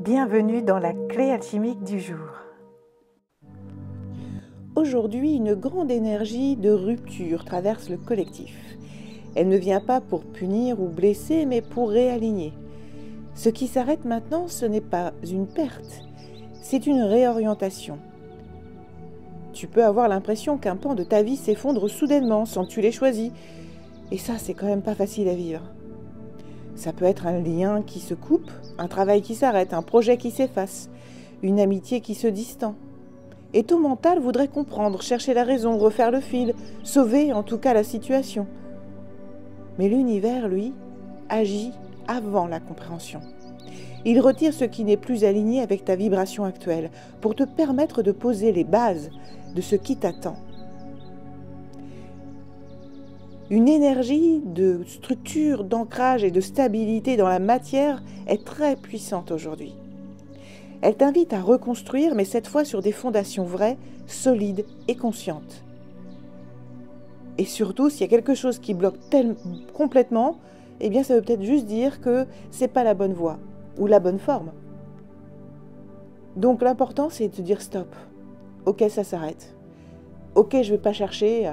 Bienvenue dans la clé alchimique du jour. Aujourd'hui, une grande énergie de rupture traverse le collectif. Elle ne vient pas pour punir ou blesser, mais pour réaligner. Ce qui s'arrête maintenant, ce n'est pas une perte, c'est une réorientation. Tu peux avoir l'impression qu'un pan de ta vie s'effondre soudainement sans que tu l'aies choisi. Et ça, c'est quand même pas facile à vivre. Ça peut être un lien qui se coupe, un travail qui s'arrête, un projet qui s'efface, une amitié qui se distend. Et ton mental voudrait comprendre, chercher la raison, refaire le fil, sauver en tout cas la situation. Mais l'univers, lui, agit avant la compréhension. Il retire ce qui n'est plus aligné avec ta vibration actuelle pour te permettre de poser les bases de ce qui t'attend. Une énergie de structure, d'ancrage et de stabilité dans la matière est très puissante aujourd'hui. Elle t'invite à reconstruire, mais cette fois sur des fondations vraies, solides et conscientes. Et surtout, s'il y a quelque chose qui bloque complètement, eh bien ça veut peut-être juste dire que c'est pas la bonne voie ou la bonne forme. Donc l'important, c'est de te dire stop. Ok, ça s'arrête. Ok, je vais pas chercher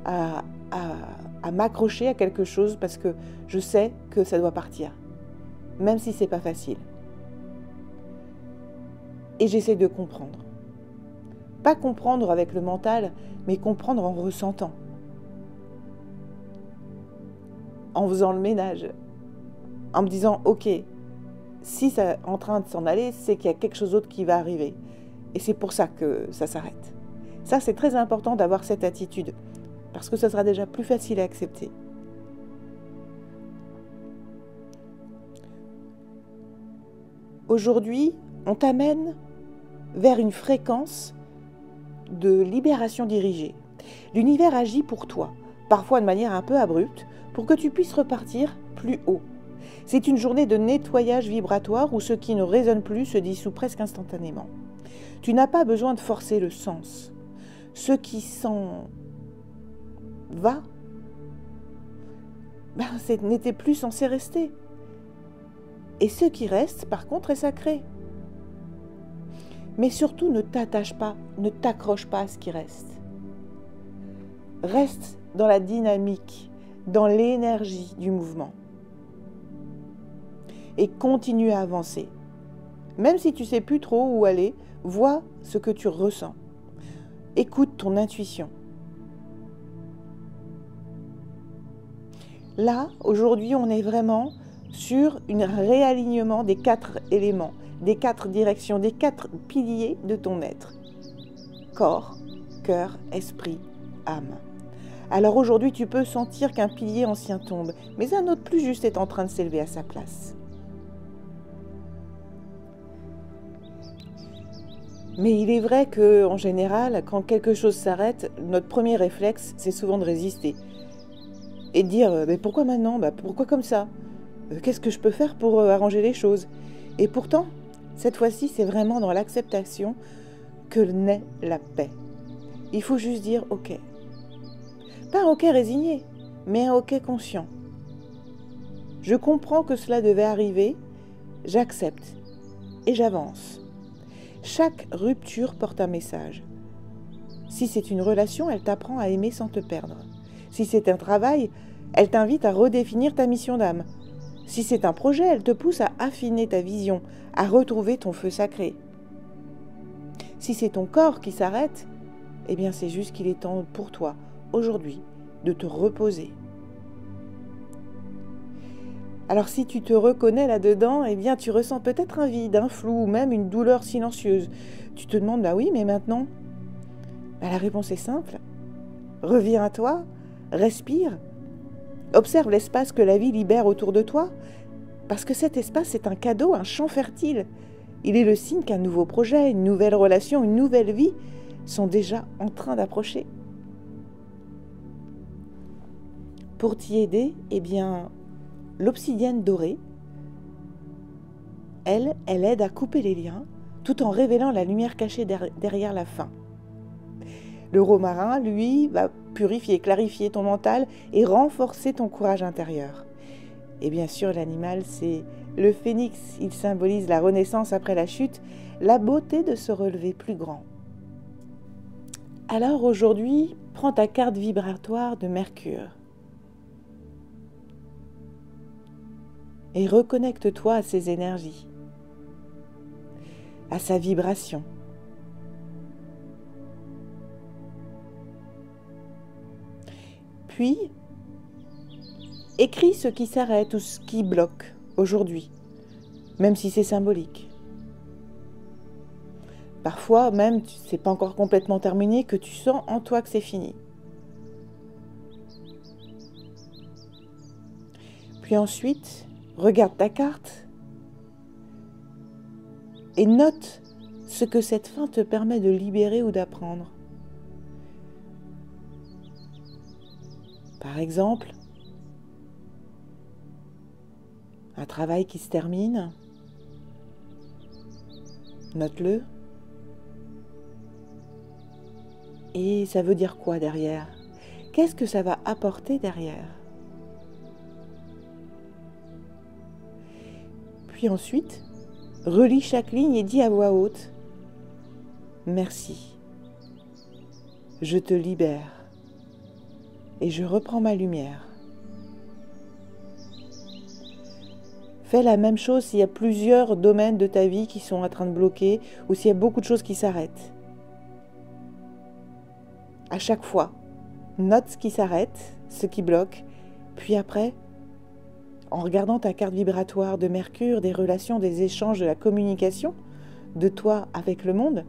à m'accrocher à quelque chose parce que je sais que ça doit partir, même si c'est pas facile. Et j'essaie de comprendre. Pas comprendre avec le mental, mais comprendre en ressentant. En faisant le ménage. En me disant, ok, si c'est en train de s'en aller, c'est qu'il y a quelque chose d'autre qui va arriver. Et c'est pour ça que ça s'arrête. Ça, c'est très important d'avoir cette attitude, parce que ça sera déjà plus facile à accepter. Aujourd'hui, on t'amène vers une fréquence de libération dirigée. L'univers agit pour toi, parfois de manière un peu abrupte, pour que tu puisses repartir plus haut. C'est une journée de nettoyage vibratoire où ce qui ne résonne plus se dissout presque instantanément. Tu n'as pas besoin de forcer le sens. Ce qui s'en va, n'était plus censé rester. Et ce qui reste, par contre, est sacré. Mais surtout, ne t'attache pas, ne t'accroche pas à ce qui reste. Reste dans la dynamique, dans l'énergie du mouvement. Et continue à avancer. Même si tu ne sais plus trop où aller, vois ce que tu ressens. Écoute ton intuition. Là, aujourd'hui, on est vraiment sur un réalignement des 4 éléments, des 4 directions, des 4 piliers de ton être. Corps, cœur, esprit, âme. Alors aujourd'hui, tu peux sentir qu'un pilier ancien tombe, mais un autre plus juste est en train de s'élever à sa place. Mais il est vrai qu'en général, quand quelque chose s'arrête, notre premier réflexe, c'est souvent de résister. Et de dire, mais pourquoi maintenant ? Pourquoi comme ça ? Qu'est-ce que je peux faire pour arranger les choses ? Et pourtant, cette fois-ci, c'est vraiment dans l'acceptation que naît la paix. Il faut juste dire ok. Pas un ok résigné, mais un ok conscient. Je comprends que cela devait arriver, j'accepte et j'avance. Chaque rupture porte un message. Si c'est une relation, elle t'apprend à aimer sans te perdre. Si c'est un travail, elle t'invite à redéfinir ta mission d'âme. Si c'est un projet, elle te pousse à affiner ta vision, à retrouver ton feu sacré. Si c'est ton corps qui s'arrête, eh bien c'est juste qu'il est temps pour toi, aujourd'hui, de te reposer. Alors si tu te reconnais là-dedans, eh bien tu ressens peut-être un vide, un flou, ou même une douleur silencieuse. Tu te demandes, oui, mais maintenant ? La réponse est simple. Reviens à toi, respire, observe l'espace que la vie libère autour de toi, parce que cet espace est un cadeau, un champ fertile. Il est le signe qu'un nouveau projet, une nouvelle relation, une nouvelle vie sont déjà en train d'approcher. Pour t'y aider, eh bien, l'obsidienne dorée, elle aide à couper les liens, tout en révélant la lumière cachée derrière la fin. Le romarin, lui, va purifier, clarifier ton mental et renforcer ton courage intérieur. Et bien sûr, l'animal, c'est le phénix. Il symbolise la renaissance après la chute, la beauté de se relever plus grand. Alors aujourd'hui, prends ta carte vibratoire de Mercure et reconnecte-toi à ses énergies, à sa vibration. Puis, écris ce qui s'arrête ou ce qui bloque aujourd'hui, même si c'est symbolique. Parfois, même, c'est pas encore complètement terminé, que tu sens en toi que c'est fini. Puis ensuite, regarde ta carte et note ce que cette fin te permet de libérer ou d'apprendre. Par exemple, un travail qui se termine, note-le. Et ça veut dire quoi derrière? Qu'est-ce que ça va apporter derrière? Puis ensuite, relis chaque ligne et dis à voix haute « Merci, je te libère et je reprends ma lumière ». Fais la même chose s'il y a plusieurs domaines de ta vie qui sont en train de bloquer ou s'il y a beaucoup de choses qui s'arrêtent. À chaque fois, note ce qui s'arrête, ce qui bloque, puis après, en regardant ta carte vibratoire de Mercure, des relations, des échanges, de la communication, de toi avec le monde,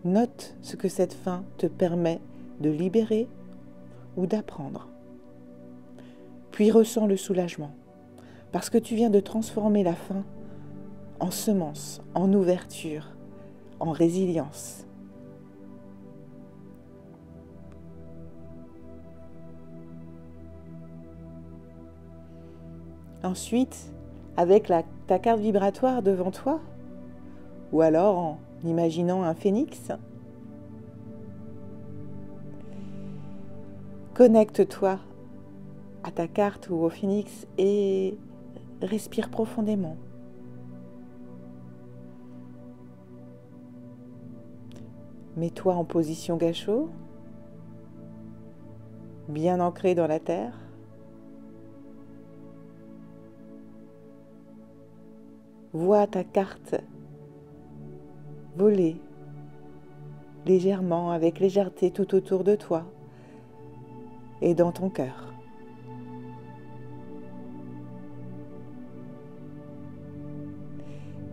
note ce que cette fin te permet de libérer ou d'apprendre. Puis ressens le soulagement, parce que tu viens de transformer la fin en semence, en ouverture, en résilience. Ensuite, avec ta carte vibratoire devant toi, ou alors en imaginant un phénix, connecte-toi à ta carte ou au phénix et respire profondément. Mets-toi en position gâchot, bien ancré dans la terre. Vois ta carte voler légèrement, avec légèreté tout autour de toi et dans ton cœur.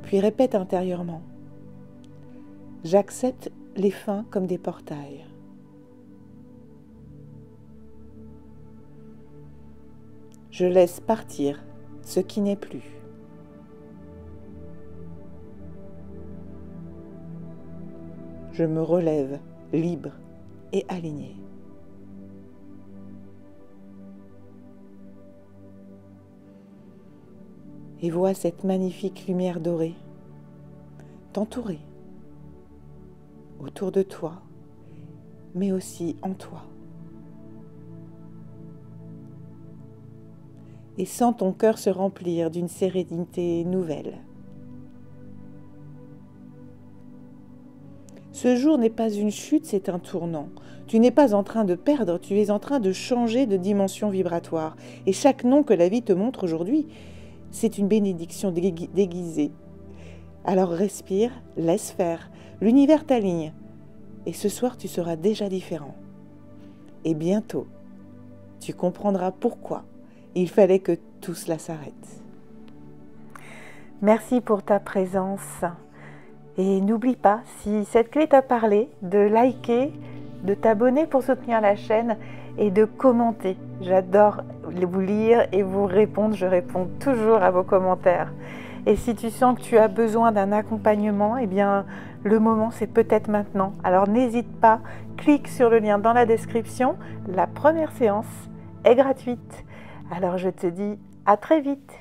Puis répète intérieurement « J'accepte les fins comme des portails. Je laisse partir ce qui n'est plus. Je me relève libre et aligné. » Et vois cette magnifique lumière dorée t'entourer autour de toi, mais aussi en toi. Et sens ton cœur se remplir d'une sérénité nouvelle. Ce jour n'est pas une chute, c'est un tournant. Tu n'es pas en train de perdre, tu es en train de changer de dimension vibratoire. Et chaque nom que la vie te montre aujourd'hui, c'est une bénédiction déguisée. Alors respire, laisse faire, l'univers t'aligne. Et ce soir, tu seras déjà différent. Et bientôt, tu comprendras pourquoi il fallait que tout cela s'arrête. Merci pour ta présence. Et n'oublie pas, si cette clé t'a parlé, de liker, de t'abonner pour soutenir la chaîne et de commenter. J'adore vous lire et vous répondre. Je réponds toujours à vos commentaires. Et si tu sens que tu as besoin d'un accompagnement, eh bien, le moment, c'est peut-être maintenant. Alors n'hésite pas, clique sur le lien dans la description. La première séance est gratuite. Alors je te dis à très vite.